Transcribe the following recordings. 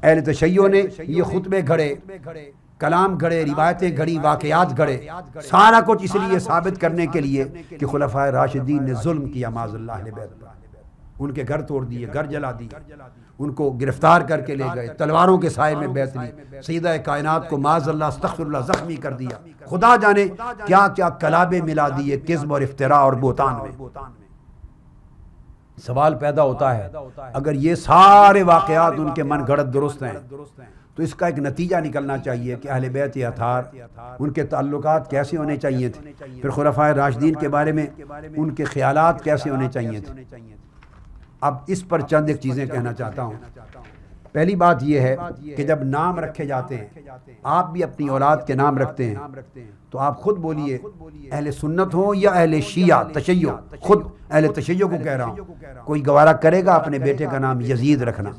اہل تشیع نے یہ خطبے گھڑے، کلام گھڑے، روایتیں گھڑی، واقعات گھڑے، سارا کچھ اس لیے ثابت کرنے کے لیے کہ خلفائے راشدین نے ظلم کیا معاذ اللہ اہل بیت پر، ان کے گھر توڑ دیے، گھر جلا دیے، ان کو گرفتار کر کے لے گئے، تلواروں کے سائے میں بیعت لی، سیدہ کائنات کو معاذ اللہ استغفر اللہ زخمی کر دیا، خدا جانے کیا کیا کلابے ملا دیے کذب اور افتراء اور بہتان میں۔ سوال پیدا ہوتا ہے اگر یہ سارے واقعات ان کے من گھڑت درست ہیں تو اس کا ایک نتیجہ نکلنا چاہیے کہ اہل بیت اطہار ان کے تعلقات کیسے ہونے چاہیے تھے، پھر خلفائے راشدین کے بارے میں ان کے خیالات کیسے ہونے چاہیے تھے۔ اب اس پر چند ایک چیزیں کہنا چاہتا ہوں۔ پہلی بات یہ ہے کہ جب نام رکھے جاتے ہیں، آپ بھی اپنی اولاد کے نام رکھتے ہیں تو آپ خود بولیے اہل سنت ہو یا اہل شیعہ تشیع، خود اہل تشیع کو کہہ رہا ہوں، کوئی گوارا کرے گا اپنے بیٹے کا نام یزید رکھنا؟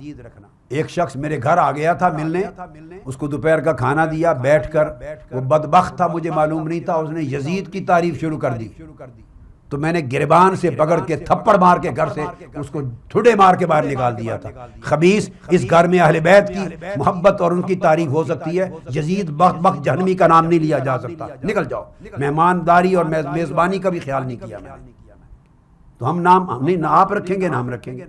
ایک شخص میرے گھر آ گیا تھا ملنے، اس کو دوپہر کا کھانا دیا، بیٹھ کر وہ بدبخت تھا، مجھے معلوم نہیں تھا، اس نے یزید کی تعریف شروع کر دی، تو میں نے گریبان سے پکڑ کے تھپڑ مار کے گھر سے اس کو ٹھڈے مار کے باہر نکال دیا تھا۔ خبیث، اس گھر میں اہل بیت کی محبت اور ان کی تعریف ہو سکتی ہے، یزید بخت جہنمی کا نام نہیں لیا جا سکتا، نکل جاؤ۔ مہمانداری اور میزبانی کا بھی خیال نہیں کیا میں نے، تو ہم نام نہیں نہ آپ رکھیں گے نہ ہم رکھیں گے۔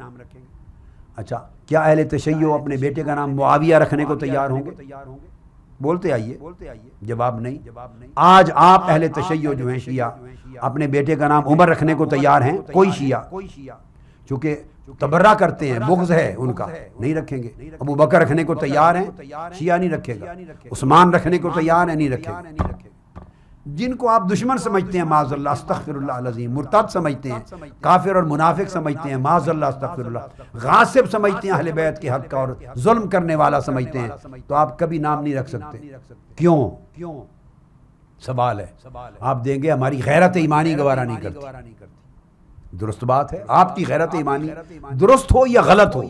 اچھا، کیا اہل تشیع اپنے بیٹے کا نام معاویہ رکھنے کو تیار ہوں گے؟ بولتے آئیے، جواب نہیں۔ آج آپ اہل تشیع جو ہیں شیعہ اپنے بیٹے کا نام عمر رکھنے کو تیار ہیں؟ کوئی شیعہ چونکہ تبرہ کرتے ہیں، بغض ہے ان کا، نہیں رکھیں گے۔ ابو بکر رکھنے کو تیار ہیں؟ شیعہ نہیں رکھے گا۔ عثمان رکھنے کو تیار ہیں؟ نہیں رکھے گا۔ جن کو آپ دشمن سمجھتے ہیں معاذ اللہ استغفر اللہ العظیم، مرتد سمجھتے ہیں، کافر اور منافق سمجھتے ہیں معاذ اللہ استغفر اللہ، غاصب سمجھتے ہیں اہل بیت کے حق کا اور ظلم کرنے والا سمجھتے ہیں، تو آپ کبھی نام نہیں رکھ سکتے۔ کیوں؟ سوال ہے۔ آپ دیں گے ہماری غیرت ایمانی گوارا نہیں کرتی۔ درست بات ہے، آپ کی غیرت ایمانی درست ہو یا غلط ہو،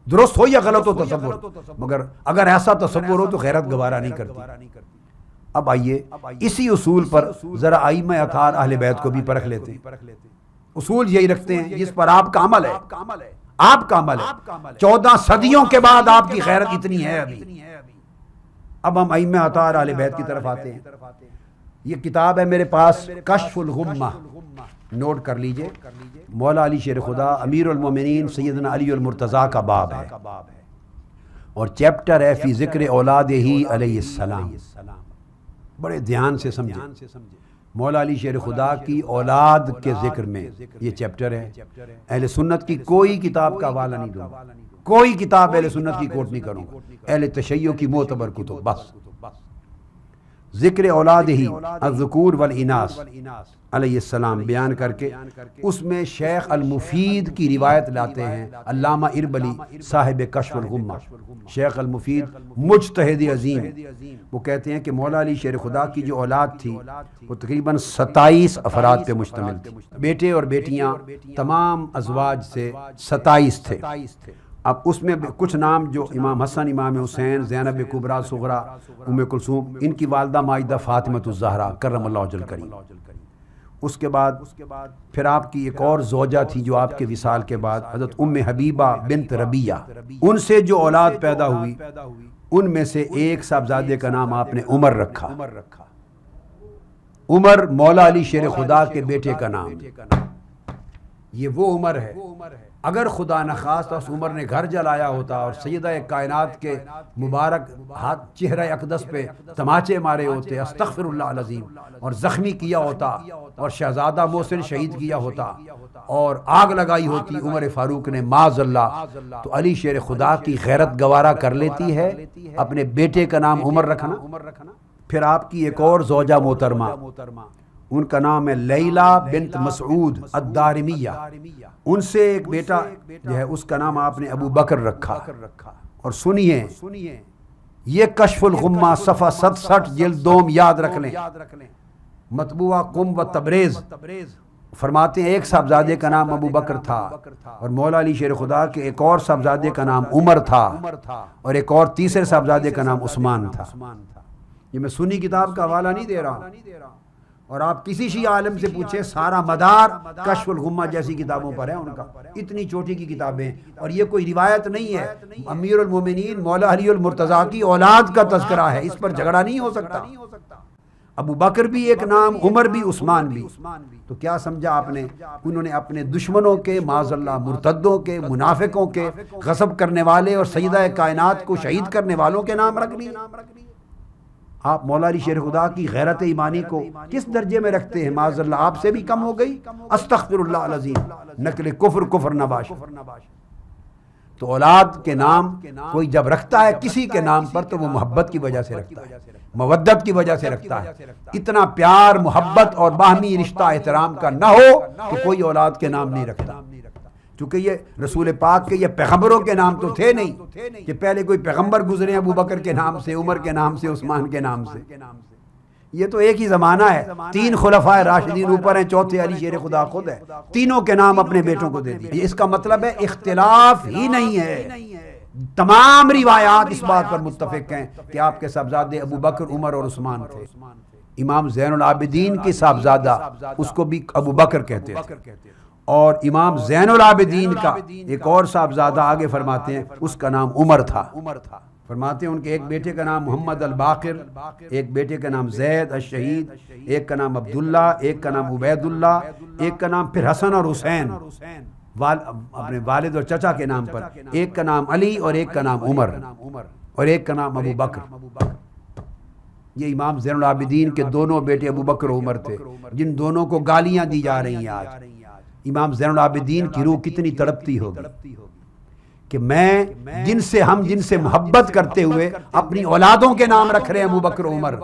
درست ہو یا غلط ہو تصور، مگر اگر ایسا تصور ہو تو غیرت گوارا نہیں کرتی۔ اب آئیے اسی اصول پر ذرا ائمہ اطہار اہل بیت کو بھی پرکھ لیتے ہیں۔ اصول یہی رکھتے ہیں جس پر آپ کا عمل ہے، آپ کا عمل ہے، 14 صدیوں کے بعد آپ کی غیرت اتنی ہے ابھی۔ اب ہم ائمہ اطہار اہل بیت کی طرف آتے ہیں۔ یہ کتاب ہے میرے پاس، کشف الغمہ، نوٹ کر لیجئے، مولا علی شیر خدا امیر المومنین سیدنا علی المرتضیٰ کا باب ہے اور چیپٹر ہے فی ذکر اولادہ علیہ السلام۔ بڑے دھیان سے سمجھیں، مولا علی شیر خدا کی اولاد کے ذکر میں یہ چیپٹر ہے۔ اہل سنت کی کوئی کتاب کا حوالہ نہیں دوں گا، کوئی کتاب اہل سنت کی کوٹ نہیں کروں گا، اہل تشیع کی معتبر کتب بس۔ ذکر اولادہ الذکور والاناث علیہ السلام بیان کر کے اس میں شیخ المفید کی روایت لاتے ہیں، علامہ اربلی صاحب کشف الغمہ، شیخ المفید مجتہد عظیم، وہ کہتے ہیں کہ مولا علی شیر خدا کی جو اولاد تھی وہ تقریباً 27 افراد پہ مشتمل تھی، بیٹے اور بیٹیاں تمام ازواج سے 27 تھے۔ اب اس میں کچھ نام جو امام حسن، امام حسین، زینب کبریٰ صغریٰ، ام کلثوم، ان کی والدہ ماجدہ فاطمہ الزہرا کرم اللہ وجہ کریم۔ اس کے بعد پھر آپ کی ایک اور زوجہ تھی جو آپ کے وصال کے بعد حضرت ام حبیبہ بنت ربیہ، ان سے جو اولاد پیدا ہوئی ان میں سے ایک صاحبزادے کا نام آپ نے عمر رکھا۔ عمر مولا علی شیر خدا کے بیٹے کا نام، یہ وہ عمر ہے۔ اگر خدا نخواستہ اس عمر نے گھر جلایا ہوتا اور سیدہ کائنات کے مبارک ہاتھ چہرہ اقدس پہ تماچے مارے ہوتے، استغفر اللہ العظیم، اور زخمی کیا ہوتا اور شہزادہ محسن شہید کیا ہوتا اور آگ لگائی ہوتی عمر فاروق نے معاذ اللہ، تو علی شیر خدا کی غیرت گوارا کر لیتی ہے اپنے بیٹے کا نام عمر رکھنا۔ پھر آپ کی ایک اور زوجہ محترمہ، ان کا نام ہے لیلہ بنت مسعود الدارمیہ، ان سے ایک بیٹا جو ہے اس کا نام آپ نے ابو بکر رکھا۔ اور سنیے یہ کشف الغمہ صفحہ 67 جلد دوم یاد رکھ لیں، مطبوعہ قم و تبریز، فرماتے ہیں ایک صاحبزادے کا نام ابو بکر تھا اور مولا علی شیر خدا کے ایک اور صاحبزادے کا نام عمر تھا اور ایک اور تیسرے صاحبزادے کا نام عثمان تھا۔ یہ میں سنی کتاب کا حوالہ نہیں دے رہا ہوں، اور آپ کسی شیعہ عالم سے پوچھیں سارا مدار کشف الغمہ جیسی کتابوں پر ہے ان کا، اتنی چھوٹی کی کتابیں، اور یہ کوئی روایت نہیں ہے۔ امیر المومنین مولا علی المرتضیٰ کی اولاد کا تذکرہ ہے، اس پر جھگڑا نہیں ہو سکتا۔ ابو بکر بھی ایک نام، عمر بھی، عثمان بھی۔ تو کیا سمجھا آپ نے؟ انہوں نے اپنے دشمنوں کے، معاذ اللہ مرتدوں کے، منافقوں کے، غصب کرنے والے اور سیدہ کائنات کو شہید کرنے والوں کے نام رکھ لیے۔ آپ مولا علی شیر خدا کی غیرت ایمانی کو کس درجے میں رکھتے ہیں؟ معاذ اللہ آپ سے بھی کم ہو گئی۔ استغفر اللہ العظیم، نقل کفر نباش۔ تو اولاد کے نام کوئی جب رکھتا ہے کسی کے نام پر تو وہ محبت کی وجہ سے رکھتا ہے، مودت کی وجہ سے رکھتا ہے۔ اتنا پیار، محبت اور باہمی رشتہ احترام کا نہ ہو کہ کوئی اولاد کے نام نہیں رکھتا، چونکہ یہ رسول پاک کے یہ پیغمبروں کے نام تو تھے نہیں کہ پہلے کوئی پیغمبر گزرے ابو بکر کے نام سے، عمر کے نام سے، عثمان کے نام سے۔ یہ تو ایک ہی زمانہ ہے، 3 خلفائے راشدین اوپر ہیں، چوتھے علی شیر خدا خود ہے، تینوں کے نام اپنے بیٹوں کو دے دیے۔ اس کا مطلب ہے اختلاف ہی نہیں ہے، تمام روایات اس بات پر متفق ہیں کہ آپ کے صاحبزادے ابو بکر، عمر اور عثمان تھے۔ امام زین العابدین کے صاحبزادہ اس کو بھی ابو بکر کہتے تھے، اور امام زین العابدین کا ایک اور صاحبزادہ آگے فرماتے ہیں اس کا نام عمر تھا۔ فرماتے ہیں ان کے ایک بیٹے کا نام محمد الباقر، ایک بیٹے کا نام زید الشہید، ایک کا نام عبداللہ، ایک کا نام عبید اللہ، ایک کا نام پھر حسن اور حسین اپنے والد اور چچا کے نام پر، ایک کا نام علی اور ایک کا نام عمر اور ایک کا نام ابو بکر۔ یہ امام زین العابدین کے دونوں بیٹے ابو بکر و عمر تھے، جن دونوں کو گالیاں دی جا رہی ہیں آج۔ امام زین العابدین کی روح کتنی تڑپتی ہوگی کہ جن سے محبت کرتے ہوئے اپنی اولادوں کے نام رکھ رہے ہیں ابو بکر و عمر،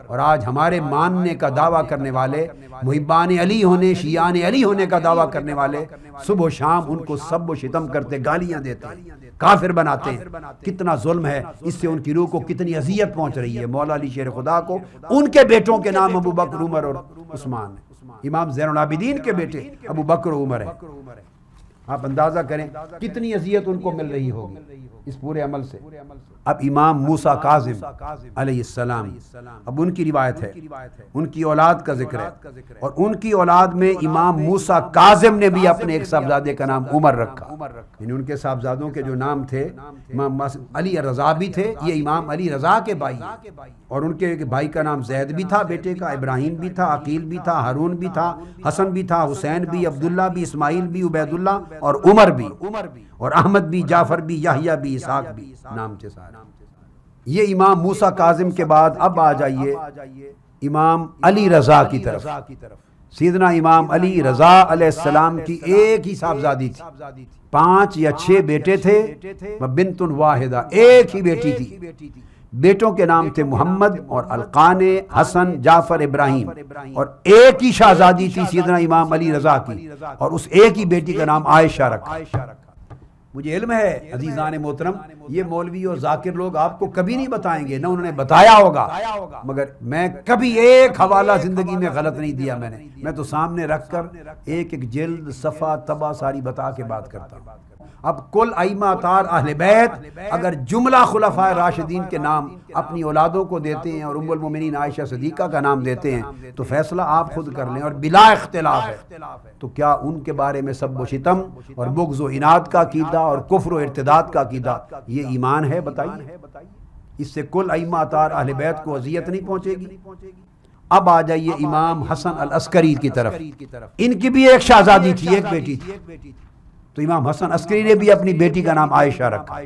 اور آج ہمارے ماننے کا دعویٰ کرنے والے، محبان علی ہونے، شیعان علی ہونے کا دعویٰ کرنے والے صبح و شام ان کو سب و شتم کرتے، گالیاں دیتے ہیں، کافر بناتے ہیں۔ کتنا ظلم ہے، اس سے ان کی روح کو کتنی اذیت پہنچ رہی ہے۔ مولا علی شیر خدا کو ان کے بیٹوں کے نام ابو بکر، عمر اور عثمان، امام زین العابدین کے بیٹے ابو بکر و عمر ہیں۔ آپ اندازہ کریں کتنی اذیت ان کو مل رہی ہوگی اس پورے عمل سے۔ اب امام موسیٰ کاظم علیہ السلام، اب ان کی روایت ہے، ان کی اولاد کا ذکر ہے، اور ان کی اولاد میں امام موسیٰ کاظم نے بھی اپنے ایک صاحبزادے کا نام عمر رکھا، یعنی ان کے صاحبزادوں کے جو نام تھے امام علی رضا بھی تھے، یہ امام علی رضا کے بھائی ہیں، اور ان کے بھائی کا نام زید بھی تھا بیٹے کا، ابراہیم بھی تھا، عقیل بھی تھا، ہارون بھی تھا، حسن بھی تھا، حسین بھی، عبداللہ بھی، اسماعیل بھی، عبید اللہ اور عمر بھی، اور احمد بھی، جعفر بھی، یحییٰ بھی، اسحاق بھی، نام تھے سارے۔ یہ امام موسیٰ کاظم کے بعد اب آ جائیے امام علی رضا کی طرف۔ سیدنا امام علی رضا علیہ السلام کی ایک ہی صاحبزادی تھی، 5 یا 6 بیٹے تھے، بنت واحدہ، ایک ہی بیٹی تھی۔ بیٹوں کے نام تھے محمد اور القانے، حسن، جعفر، ابراہیم، اور ایک ہی شہزادی تھی سیدنا امام علی رضا کی، اور اس ایک ہی بیٹی کا نام عائشہ رکھا۔ مجھے علم ہے عزیزان محترم، یہ مولوی اور ذاکر لوگ آپ کو کبھی نہیں بتائیں گے، نہ انہوں نے بتایا ہوگا، مگر میں کبھی ایک حوالہ زندگی میں غلط نہیں دیا میں تو سامنے رکھ کر ایک ایک جلد، صفحہ، طبع ساری بتا کے بات کرتا ہوں۔ اب کل ائمہ اطہار اہل بیت اگر جملہ خلفائے راشدین کے نام اپنی اولادوں کو دیتے ہیں اور ام المومنین عائشہ صدیقہ کا نام دیتے ہیں تو فیصلہ آپ خود کر لیں، اور بلا اختلاف ہے تو کیا ان کے بارے میں سب و شتم اور بغض و عناد کا عقیدہ اور کفر و ارتداد کا عقیدہ یہ ایمان ہے؟ بتائیے، اس سے کل ائمہ اطہار اہل بیت کو اذیت نہیں پہنچے گی؟ اب آ جائیے امام حسن العسکری کی طرف، ان کی بھی ایک شہزادی تھی، ایک بیٹی تھی، تو امام حسن عسکری نے بھی اپنی بیٹی کا نام عائشہ رکھا۔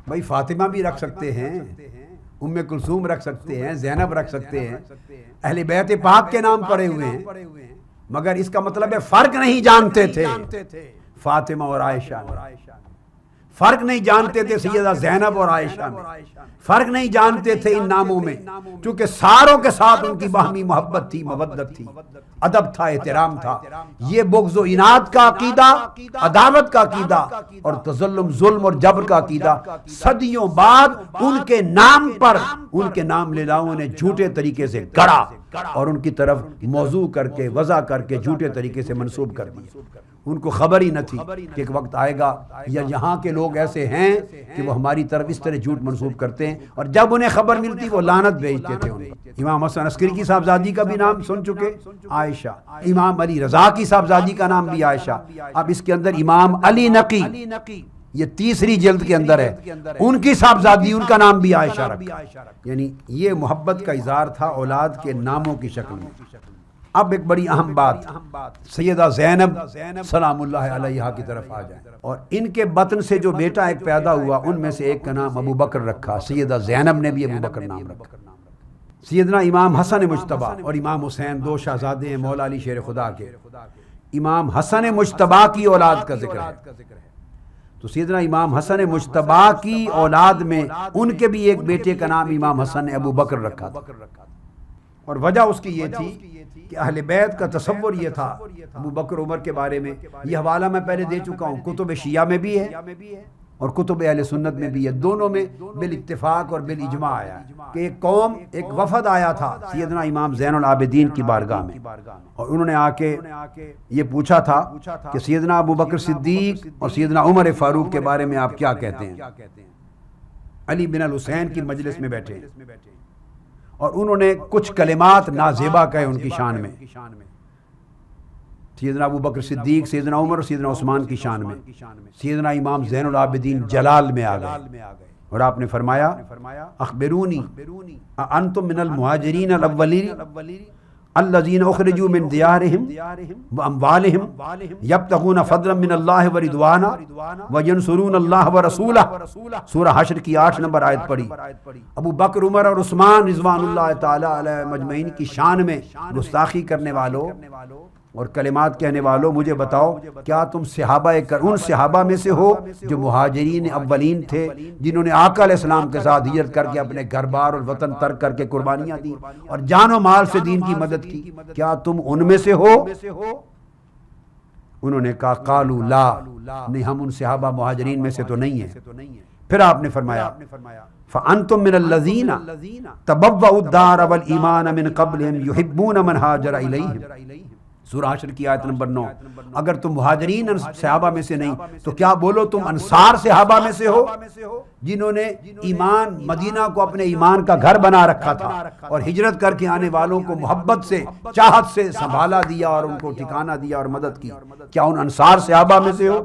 بھائی فاطمہ بھی رکھ سکتے ہیں، ام کلثوم رکھ سکتے ہیں، زینب رکھ سکتے ہیں، اہل بیت پاک کے نام پڑے ہوئے ہیں، مگر اس کا مطلب ہے فرق نہیں جانتے تھے فاطمہ اور عائشہ میں، فرق نہیں جانتے تھے سیدہ زینب اور عائشہ میں، فرق نہیں جانتے تھے ان ناموں میں، چونکہ ساروں کے ساتھ ان کی باہمی محبت تھی، مودت تھی، ادب تھا، احترام تھا۔ یہ بغض و عناد کا عقیدہ، عداوت کا عقیدہ اور تظلم، ظلم اور جبر کا عقیدہ صدیوں بعد ان کے نام پر ان کے نام لیلاؤں نے جھوٹے طریقے سے گڑا اور ان کی طرف موضوع کر کے، وضع کر کے جھوٹے طریقے سے منسوب کر دی۔ ان کو خبر ہی نہ تھی کہ ایک وقت آئے گا یا یہاں کے لوگ ایسے ہیں کہ وہ ہماری طرف اس طرح جھوٹ منسوب کرتے ہیں، اور جب انہیں خبر ملتی وہ لعنت بھیجتے تھے ان پر۔ امام حسن عسکری کی صاحبزادی کا بھی نام سن چکے، عائشہ۔ امام علی رضا کی صاحبزادی کا نام بھی عائشہ۔ اب اس کے اندر امام علی نقی، یہ تیسری جلد کے اندر ہے، ان کی صاحبزادی، ان کا نام بھی عائشہ رکھا۔ یعنی یہ محبت کا اظہار تھا اولاد کے ناموں کی شکل میں۔ اب ایک بڑی اہم بات، سیدہ زینب سلام اللہ علیہا کی طرف آ جائیں، اور ان کے بطن سے جو بیٹا ایک پیدا ہوا ان میں سے ایک کا نام ابو بکر رکھا، سیدہ زینب نے بھی ابو بکر نام رکھا۔ سیدنا امام حسن مجتبی اور امام حسین دو شہزادے ہیں مولا علی شیر خدا کے، امام حسن مجتبی کی اولاد کا ذکر ہے، تو سیدنا امام حسن مجتبی کی اولاد میں ان کے بھی ایک بیٹے کا نام امام حسن نے ابو بکر رکھا تھا، اور وجہ اس کی یہ تھی کہ اہل بیت کا تصور یہ تھا ابو بکر عمر کے بارے میں، یہ حوالہ میں پہلے دے چکا ہوں، کتب شیعہ میں بھی ہے اور کتب اہل سنت میں بھی ہے، دونوں میں بالاتفاق اور بالاجماع آیا ہے کہ ایک قوم، ایک وفد آیا تھا سیدنا امام زین العابدین کی بارگاہ میں، اور انہوں نے آ کے یہ پوچھا تھا کہ سیدنا ابو بکر صدیق اور سیدنا عمر فاروق کے بارے میں آپ کیا کہتے ہیں؟ علی بن الحسین کی مجلس میں بیٹھے، اور انہوں نے کچھ کلمات نازیبا کہے ان کی شان میں، سیدنا ابو بکر صدیق، سیدنا عمر اور سیدنا عثمان کی شان میں۔ سیدنا امام زین العابدین جلال میں آ گئے اور آپ نے فرمایا اخبرونی انتم من المہاجرین الاولین الذین اخرجوا من دیارہم واموالہم یبتغون فضلا من اللہ ورضوانا وینصرون اللہ ورسولہ، سورہ حشر کی 8 نمبر آیت پڑھی۔ ابو بکر، عمر اور عثمان رضوان اللہ تعالی علیہ مجمعین کی شان میں گستاخی کرنے والوں اور کلمات کہنے والوں، مجھے بتاؤ کیا تم ان صحابہ میں سے ہو جو مہاجرین اولین تھے، جنہوں نے آقا علیہ السلام کے ساتھ ہجرت کر کے اپنے گھر بار اور وطن ترک کر کے قربانیاں دی اور جان و مال سے دین کی مدد کی، کیا تم ان میں سے ہو؟ انہوں نے کہا قالوا لا، نہیں ہم ان صحابہ مہاجرین میں سے تو نہیں ہیں۔ پھر آپ نے فرمایا فَأَنْتُم مِّنَ الَّذِينَ تَبَوَّءُوا الدَّارَ وَالْإِيمَانَ مِن قَبْلِهِمْ يُحِبُّونَ مَنْ هَاجَرَ إِلَيْهِمْ، سورہ حشر کی آیت نمبر 9۔ اگر تم مہاجرین صحابہ میں سے نہیں تو کیا بولو تم انصار صحابہ میں سے ہو، جنہوں نے ایمان، مدینہ کو اپنے ایمان کا گھر بنا رکھا تھا اور ہجرت کر کے آنے والوں کو محبت سے، چاہت سے سنبھالا دیا اور ان کو ٹھکانہ دیا اور مدد کی، کیا ان انصار صحابہ میں سے ہو؟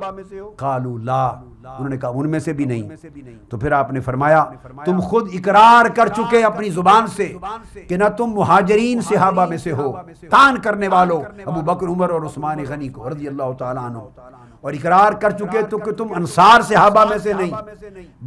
قالوا لا، انہوں نے کہا ان میں سے بھی نہیں۔ تو پھر آپ نے فرمایا تم خود اقرار کر چکے اپنی زبان سے کہ نہ تم مہاجرین صحابہ میں سے ہو، طعن کرنے والوں ابو بکر، عمر اور عثمان غنی کو رضی اللہ تعالیٰ عنہ، اور اقرار کر چکے تو کہ تم انصار صحابہ میں سے نہیں،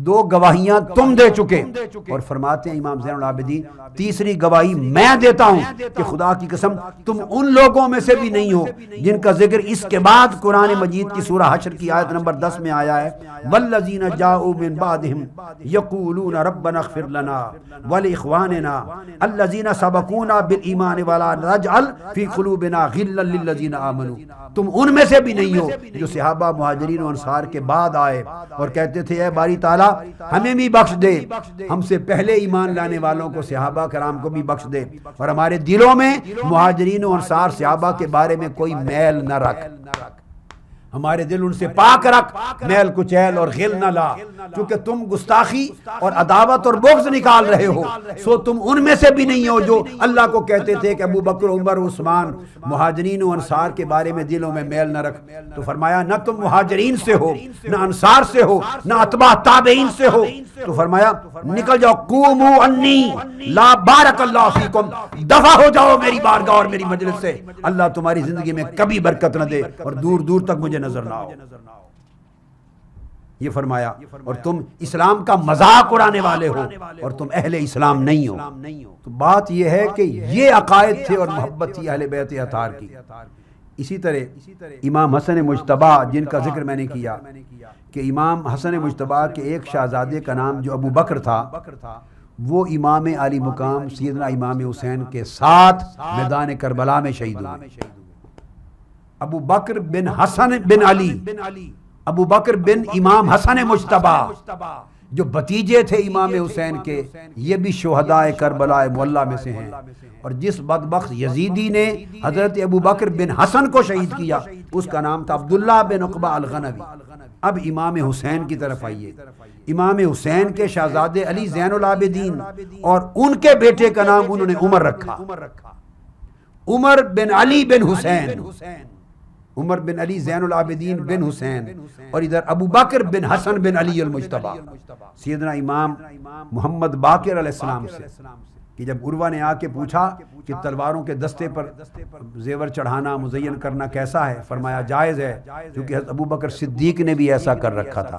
دو گواہیاں تم دے چکے، اور فرماتے ہیں امام زین العابدین تیسری گواہی میں دیتا ہوں کہ خدا کی قسم تم ان لوگوں میں سے بھی نہیں ہو جن کا ذکر اس کے بعد قرآن مجید کی سورہ حشر کی آیت نمبر 10 میں آیا ہے، والذین جاؤوا من بعدہم یقولون ربنا اغفر لنا ولاخواننا الذین سبقونا بالایمان ولا تجعل فی قلوبنا غلا للذین آمنوا، تم ان میں سے بھی نہیں ہو جو صحابہ مہاجرین و انصار کے بعد آئے اور کہتے تھے اے باری تعالیٰ ہمیں بھی بخش دے، ہم سے پہلے ایمان لانے والوں کو، صحابہ کرام کو بھی بخش دے، اور ہمارے دلوں میں مہاجرین و انصار صحابہ کے بارے میں کوئی میل نہ رکھ، ہمارے دل ان سے پاک رکھ، میل کچیل اور غل نہ لا، چونکہ تم گستاخی اور عداوت اور بغض نکال رہے ہو، سو تم ان میں سے بھی نہیں ہو جو اللہ کو کہتے تھے کہ ابو بکر، عمر، عثمان مہاجرین و انصار کے بارے میں دلوں میں میل نہ رکھ۔ تو فرمایا نہ تم مہاجرین سے ہو، نہ انصار سے ہو، نہ اتباع تابعین سے ہو، تو فرمایا نکل جاؤ، قوموا انی لا بارک اللہ فیکم، دفع ہو جاؤ میری بارگاہ اور میری مجلس سے، اللہ تمہاری زندگی میں کبھی برکت نہ دے اور دور دور تک مجھے نظر نہ آؤ۔ یہ فرمایا اور تم اسلام کا مذاق اڑانے والے ہو اور تم اہل اسلام نہیں ہو۔ تو بات یہ ہے کہ یہ عقائد تھے اور محبت تھی اہل بیت اطہار کی۔ اسی طرح امام حسن مجتبی جن کا ذکر میں نے کیا کہ امام حسن مجتبی کے ایک شہزادے کا نام جو ابو بکر تھا، وہ امام علی مقام سیدنا امام حسین کے ساتھ میدان کربلا میں شہید ہوئے۔ ابو بکر بن حسن بن علی، ابو بکر بن امام حسن مجتبی، جو بتیجے تھے امام حسین کے، یہ بھی شہداء کربلا معلیٰ میں سے ہیں۔ اور جس بدبخت یزیدی نے حضرت ابو بکر بن حسن کو شہید کیا، اس کا نام تھا عبداللہ بن عقبہ الغنوی۔ اب امام حسین کی طرف آئیے۔ امام حسین کے شہزادے علی زین العابدین اور ان کے بیٹے کا نام انہوں نے عمر رکھا، عمر بن علی بن حسین، عمر بن علی زین العابدین بن حسین، اور ادھر ابو بکر بن حسن بن علی المجتبی۔ سیدنا امام محمد باقر علیہ السلام سے کہ جب عروہ نے آ کے پوچھا کہ تلواروں کے دستے پر زیور چڑھانا مزین کرنا کیسا ہے، فرمایا جائز ہے، کیونکہ حضرت ابو بکر صدیق نے بھی ایسا کر رکھا تھا۔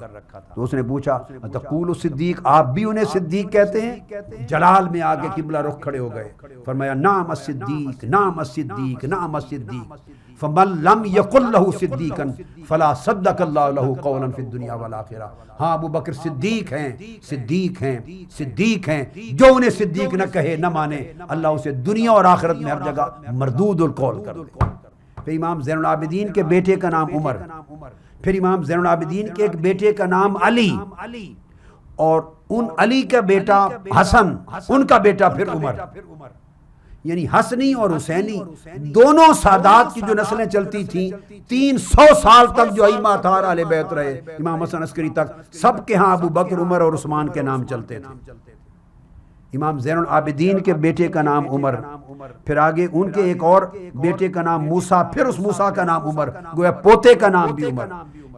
تو اس نے پوچھا تقول صدیق، آپ بھی انہیں صدیق کہتے ہیں؟ جلال میں آگے قبلہ رخ کھڑے ہو گئے، فرمایا نعم الصدیق نعم الصدیق نعم الصدیق فمن لم یقل له صدیقا فلا صدق اللہ له قولا فی الدنیا والآخرہ۔ ہاں ابو بکر صدیق ہیں، صدیق ہیں، صدیق ہیں، جو انہیں صدیق نہ کہے نہ مانے اللہ اسے دنیا اور آخرت میں ہر جگہ مردود القول کر دے۔ پھر امام زین العابدین کے بیٹے کا نام عمر، پھر امام زین العابدین کے ایک بیٹے کا نام علی، اور ان علی کا بیٹا حسن، ان کا بیٹا پھر عمر۔ یعنی حسنی اور حسینی دونوں سادات کی جو نسلیں چلتی تھیں 300 سال تک جو ائمہ اطہار اہل بیت رہے، امام حسن عسکری تک، سب کے ہاں ابو بکر، عمر اور عثمان کے نام چلتے تھے۔ امام زین العابدین کے بیٹے کا نام عمر، پھر آگے ان کے ایک اور بیٹے کا نام موسیٰ، پھر اس موسیٰ کا نام عمر، گویا پوتے کا نام بھی عمر۔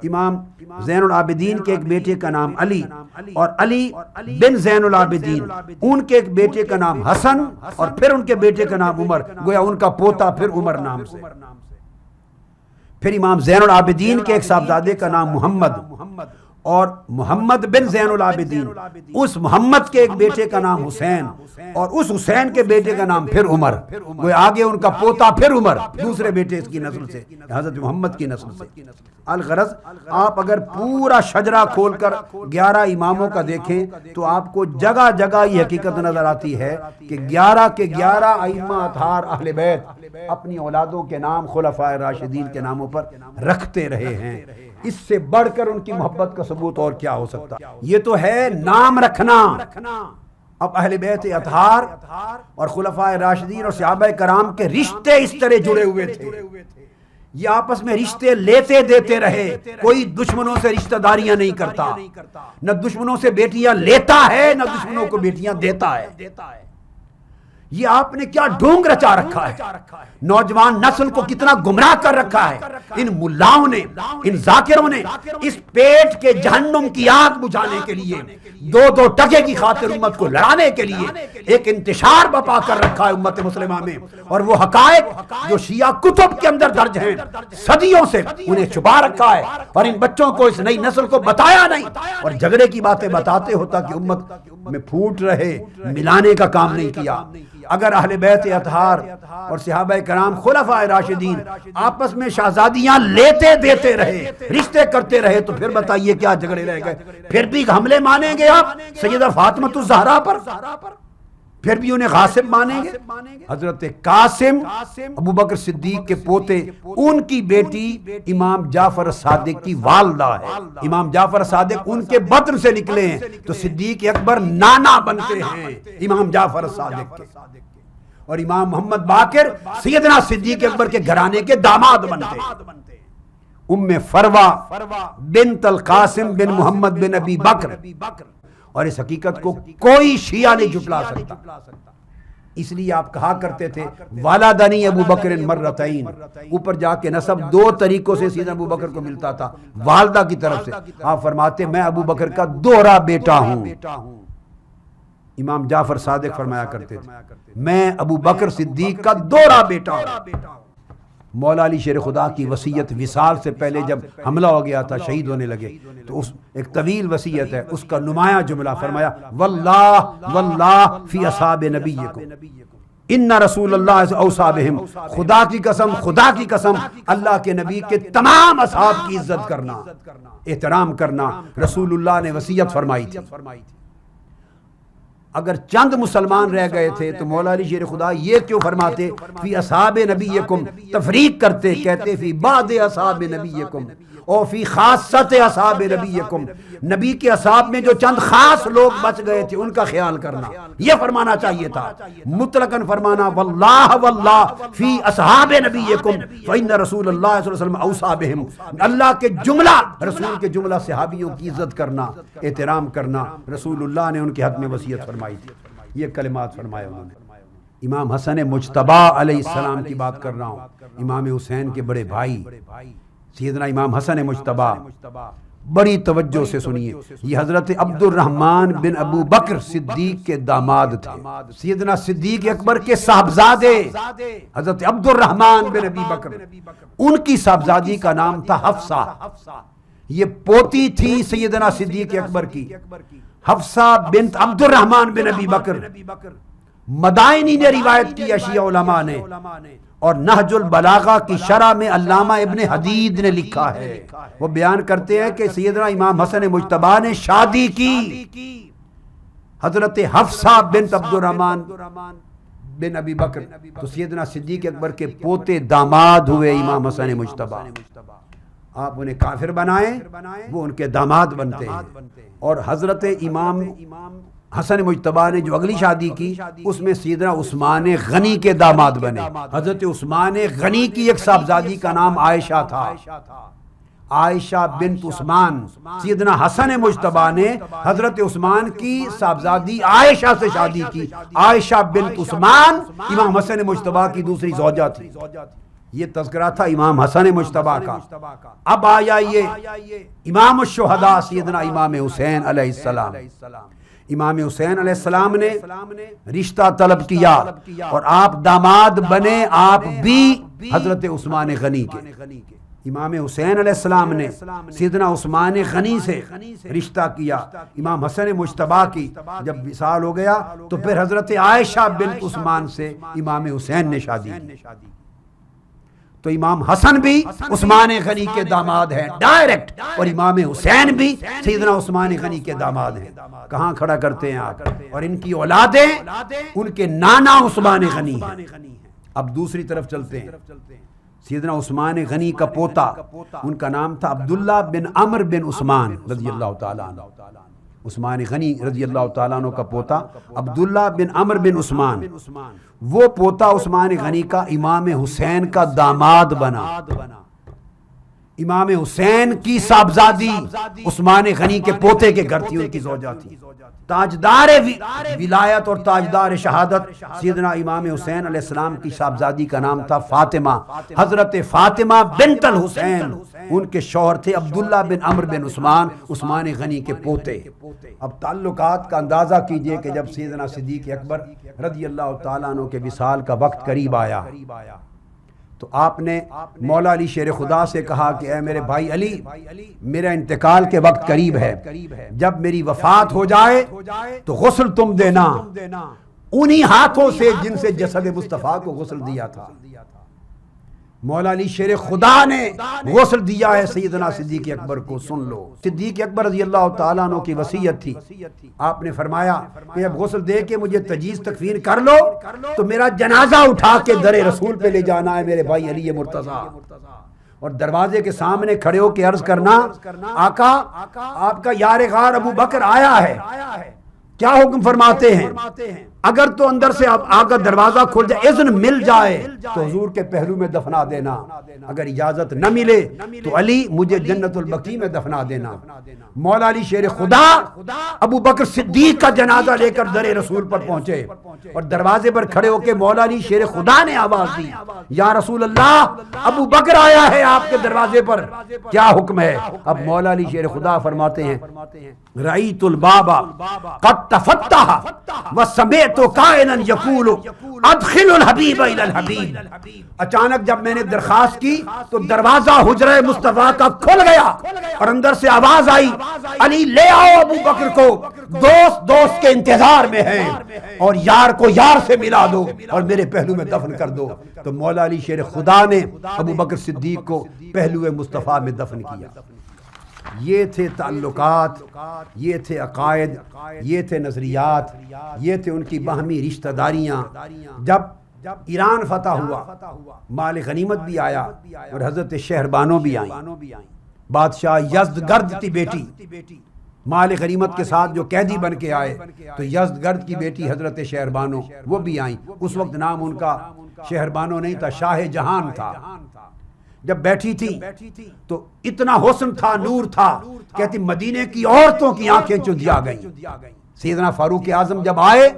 امام زین العابدین کے ایک بیٹے کا نام علی، اور علی بن زین العابدین، ان کے ایک بیٹے کا نام حسن، اور پھر ان کے بیٹے کا نام عمر، گویا ان کا پوتا پھر عمر نام سے۔ پھر امام زین العابدین کے ایک صاحبزادے کا نام محمد، اور محمد بن زین العابدین، اس محمد کے ایک بیٹے کا نام حسین، اور اس حسین کے بیٹے کا نام پھر عمر، گویا آگے ان کا پوتا پھر عمر، دوسرے بیٹے اس کی نسل سے، حضرت محمد کی نسل سے۔ الغرض آپ اگر پورا شجرہ کھول کر 11 اماموں کا دیکھیں تو آپ کو جگہ جگہ یہ حقیقت نظر آتی ہے کہ 11 کے 11 ائمہ اطہار اہل بیت اپنی اولادوں کے نام خلفائے راشدین کے ناموں پر رکھتے رہے ہیں۔ اس سے بڑھ کر ان کی محبت کا ثبوت اور کیا ہو سکتا؟ یہ تو ہے نام رکھنا۔ اب اہل بیت اطہار اور خلفائے راشدین اور صحابہ کرام کے رشتے اس طرح جڑے ہوئے تھے، یہ آپس میں رشتے لیتے دیتے رہے، کوئی دشمنوں سے رشتہ داریاں نہیں کرتا، نہ دشمنوں سے بیٹیاں لیتا ہے نہ دشمنوں کو بیٹیاں دیتا ہے۔ یہ آپ نے کیا ڈھونگ رچا رکھا ہے، نوجوان نسل کو کتنا گمراہ کر رکھا ہے ان ملاؤں نے، ان ذاکروں نے، اس پیٹ کے جہنم کی آگ بجھانے کے لیے، 2 ٹکے کی خاطر امت کو لڑانے کے لیے ایک انتشار بپا کر رکھا ہے امت مسلمہ میں، اور وہ حقائق جو شیعہ کتب کے اندر درج ہیں صدیوں سے انہیں چھپا رکھا ہے، اور ان بچوں کو، اس نئی نسل کو بتایا نہیں، اور جھگڑے کی باتیں بتاتے ہوتا کہ امت میں پھوٹ رہے، ملانے کا کام نہیں کیا۔ اگر اہل بیت اطہار اور صحابہ کرام خلفائے راشدین آپس میں شہزادیاں لیتے دیتے رہے، رشتے کرتے رہے، تو پھر بتائیے کیا جھگڑے رہ گئے؟ پھر بھی حملے مانیں گے آپ سیدہ فاطمہ الزہرا پر؟ پھر بھی انہیں غاصب مانیں گے؟ حضرت قاسم ابو بکر صدیق کے پوتے، ان کی بیٹی امام جعفر صادق کی والدہ ہے، امام جعفر صادق ان کے بطن سے نکلے ہیں، تو صدیق اکبر نانا بنتے ہیں امام جعفر صادق کے، اور امام محمد باقر سیدنا صدیق اکبر کے گھرانے کے داماد بنتے ہیں۔ ام فروہ بنت القاسم بن محمد بن ابی بکر، اور اس حقیقت کو کوئی شیعہ نہیں جھٹلا سکتا۔ اس لیے آپ کہا کرتے تھے والدنی ابو بکر مرتین، اوپر جا کے نسب 2 طریقوں سے سیدنا ابو بکر کو ملتا تھا، والدہ کی طرف سے، آپ فرماتے میں ابو بکر کا دوہرا بیٹا ہوں۔ امام جعفر صادق فرمایا کرتے تھے میں ابو بکر صدیق کا دوہرا بیٹا ہوں۔ مولا علی شیر خدا کی وصیت وصال سے پہلے جب حملہ ہو گیا تھا، شہید ہونے لگے، تو اس ایک طویل وصیت ہے، اس کا نمایاں جملہ فرمایا واللہ واللہ فی اصحاب نبیکم ان رسول اللہ اوصی بہم، خدا کی قسم، خدا کی قسم، اللہ کے نبی کے تمام اصحاب کی عزت کرنا، احترام کرنا رسول اللہ نے وصیت فرمائی تھی۔ اگر چند مسلمان رہ گئے تھے تو مولا علی شیر خدا یہ کیوں فرماتے فی اصحاب نبیکم، تفریق کرتے، کہتے فی بعض اصحاب نبیکم، او فی خاصت اصحاب نبیکم، نبی کے اصحاب میں جو چند خاص لوگ بچ گئے تھے ان کا خیال کرنا، یہ فرمانا چاہیے تھا۔ مطلقاً فرمانا واللہ واللہ فی اصحاب نبیکم فإن رسول اللہ صلی اللہ علیہ وسلم اوصى بہم، اللہ کے جملہ، رسول کے جملہ صحابیوں کی عزت کرنا، احترام کرنا، رسول اللہ نے ان کے حق میں وصیت فرمائی تھی۔ یہ کلمات فرمائے انہوں نے۔ امام حسن مجتبی علیہ السلام کی بات کر رہا ہوں، امام حسین کے بڑے بھائی سیدنا امام حسن مجتبی، بڑی توجہ سے سنیے، یہ حضرت عبد الرحمن بن ابو بکر صدیق کے داماد تھے، سیدنا صدیق اکبر کے صاحبزادے حضرت عبد الرحمن بن ابی بکر، ان کی صاحبزادی کا نام تھا حفصہ، یہ پوتی تھی سیدنا صدیق اکبر کی، حفصہ بنت عبد الرحمن بن ابی بکر۔ مدائنی نے روایت کی، اشیاء علماء نے، اور نہج البلاغہ کی شرح میں علامہ ابن حدید نے لکھا ہے، وہ بیان کرتے ہیں کہ سیدنا امام حسن مجتبی نے شادی کی حضرت حفصہ بنت عبد الرحمن بن ابی بکر، تو سیدنا صدیق اکبر کے پوتے داماد ہوئے امام حسن مجتبی۔ آپ انہیں کافر بنائیں، وہ ان کے داماد بنتے ہیں۔ اور حضرت امام حسن مجتبی نے جو اگلی شادی کی اس میں سیدنا عثمان غنی کے داماد بنے۔ حضرت عثمان غنی کی ایک صاحبزادی کا نام عائشہ تھا، عائشہ بنت عثمان۔ سیدنا حسن مجتبی نے حضرت عثمان کی صاحبزادی عائشہ سے شادی کی، عائشہ بنت عثمان امام حسن مجتبی کی دوسری زوجہ تھی۔ یہ تذکرہ تھا امام حسن مجتبی کا۔ اب آیا یہ امام الشہداء سیدنا امام حسین علیہ السلام۔ امام حسین علیہ السلام نے رشتہ طلب کیا اور آپ داماد بنے، آپ بھی حضرت عثمان غنی کے۔ امام حسین علیہ السلام نے سیدنا عثمان غنی سے رشتہ کیا، امام حسن مجتبی کی جب وصال ہو گیا تو پھر حضرت عائشہ بنت عثمان سے امام حسین نے شادی کی۔ تو امام حسن بھی عثمان غنی کے داماد ہیں ڈائریکٹ، اور امام حسین بھی سیدنا عثمان غنی کے داماد ہیں۔ کہاں کھڑا کرتے ہیں آپ؟ اور ان کی اولادیں ان کے نانا عثمان غنی ہیں۔ اب دوسری طرف چلتے ہیں، سیدنا عثمان غنی کا پوتا، ان کا نام تھا عبداللہ بن عمر بن عثمان رضی اللہ تعالیٰ عنہ۔ عثمان غنی رضی اللہ تعالیٰ عنہ کا پوتا عبداللہ بن عمر بن عثمان، وہ پوتا عثمان غنی کا امام حسین کا داماد بنا۔ امام حسین کی صاحبزادی عثمان غنی کے پوتے کے گھر تھی، ان کی زوجہ تھی۔ تاجدار ولایت اور تاجدار شہادت سیدنا امام حسین علیہ السلام کی صاحبزادی کا نام تھا فاطمہ، حضرت فاطمہ بنت الحسین، ان کے شوہر تھے عبداللہ بن عمر بن عثمان، عثمان غنی کے پوتے۔ اب تعلقات کا اندازہ کیجئے کہ جب سیدنا صدیق اکبر رضی اللہ تعالیٰ عنہ کے وصال کا وقت قریب آیا تو آپ نے مولا علی شیر خدا سے کہا کہ اے میرے بھائی علی، میرا انتقال کے وقت قریب ہے، جب میری وفات ہو جائے تو غسل تم دینا انہی ہاتھوں سے جن سے جسد مصطفیٰ کو غسل دیا تھا۔ مولا علی شیر خدا نے غسل دیا ہے سیدنا صدیق اکبر کو، سن لو۔ صدیق اکبر رضی اللہ تعالیٰ عنہ کی وصیت تھی، آپ نے فرمایا کہ جب غسل دے کے مجھے تجہیز تکفین کر لو تو میرا جنازہ اٹھا کے در رسول پہ لے جانا ہے میرے بھائی علی مرتضیٰ، اور دروازے کے سامنے کھڑے ہو کے عرض کرنا آقا آپ کا یار غار ابو بکر آیا ہے، کیا حکم فرماتے ہیں؟ اگر تو اندر سے آگا دروازہ کھل جائے، اذن مل جائے تو حضور کے پہلو میں دفنا دینا، اگر اجازت نہ ملے تو علی مجھے جنت البقیع میں دفنا دینا۔ مولا علی شیر خدا ابو بکر صدیق کا جنازہ لے کر در رسول پر پہنچے اور دروازے پر کھڑے ہو کے مولا علی شیر خدا نے آواز دی، یا رسول اللہ ابو بکر آیا ہے آپ کے دروازے پر، کیا حکم ہے؟ اب مولا علی شیر خدا فرماتے ہیں رأیت الباب قد تفتح وسمعت قائلا یقول ادخل الحبیب الی الحبیب۔ اچانک جب میں نے درخواست کی تو دروازہ حجرہ مصطفیٰ کا کھل گیا اور اندر سے آواز آئی علی لے آؤ ابو بکر کو، دوست کے انتظار میں ہیں، اور یار کو یار سے ملا دو اور میرے پہلو میں دفن کر دو۔ تو مولا علی شیر خدا نے ابو بکر صدیق کو پہلو مصطفیٰ میں دفن کیا۔ یہ تھے تعلقات، یہ تھے عقائد، یہ تھے نظریات، یہ تھے ان کی باہمی رشتہ داریاں۔ جب ایران فتح ہوا، مال غنیمت بھی آیا اور حضرت شہربانو بھی آئیں، بادشاہ یزدگرد کی بیٹی مال غنیمت کے ساتھ جو قیدی بن کے آئے، تو یزدگرد کی بیٹی حضرت شہربانو وہ بھی آئیں۔ اس وقت نام ان کا شہربانو نہیں تھا، شاہ جہان تھا۔ جب بیٹھی تھی تو اتنا حسن تھا، نور تھا، کہتی مدینے کی عورتوں کی آنکھیں چندیا گئیں۔ سیدنا فاروق اعظم جب آئے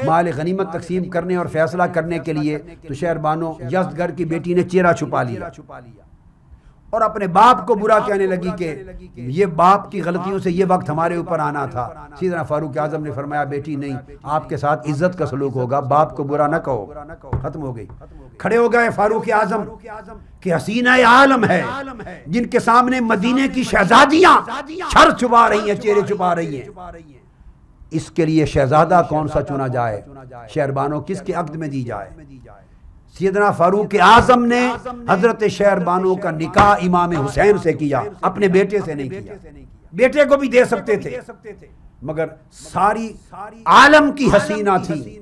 مال غنیمت تقسیم کرنے اور فیصلہ کرنے کے لیے، تو شہربانو یزدگرد کی بیٹی نے چہرہ چھپا لیا اور اپنے باپ کو برا کہنے لگی کہ یہ باپ کی غلطیوں سے یہ وقت ہمارے اوپر آنا تھا۔ سیدنا فاروق اعظم نے فرمایا بیٹی نہیں، آپ کے ساتھ عزت کا سلوک ہوگا، باپ کو برا نہ کہو۔ ختم ہو گئی۔ کھڑے ہو گئے فاروق اعظم کہ حسینہ عالم ہے جن کے سامنے مدینے کی شہزادیاں سر چھپا رہی ہیں، چہرے چھپا رہی ہیں، اس کے لیے شہزادہ کون سا چنا جائے، شہربانو کس کے عقد میں دی جائے۔ سیدنا فاروق اعظم نے حضرت شہربانو کا نکاح امام حسین سے کیا، اپنے بیٹے سے نہیں کیا۔ بیٹے کو بھی دے سکتے تھے مگر ساری عالم کی حسینہ تھی،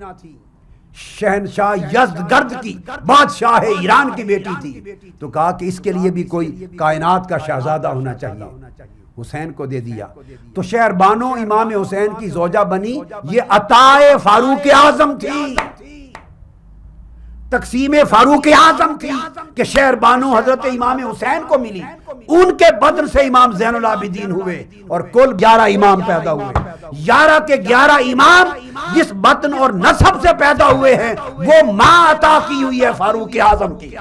شہنشاہ یزدگرد کی، بادشاہ ایران کی بیٹی تھی، تو کہا کہ اس کے لیے بھی کوئی کائنات کا شہزادہ ہونا چاہیے، حسین کو دے دیا۔ تو شہربانو امام حسین کی زوجہ بنی، یہ عطائے فاروق اعظم تھی، تقسیم فاروق اعظم تھی کہ شہربانو حضرت امام حسین کو ملی۔ ان کے بدن سے امام زین العابدین ہوئے اور کل 11 امام پیدا ہوئے۔ 11 کے 11 امام جس بطن اور نسب سے پیدا ہوئے ہیں وہ ماں عطا کی ہوئی ہے فاروق اعظم کی۔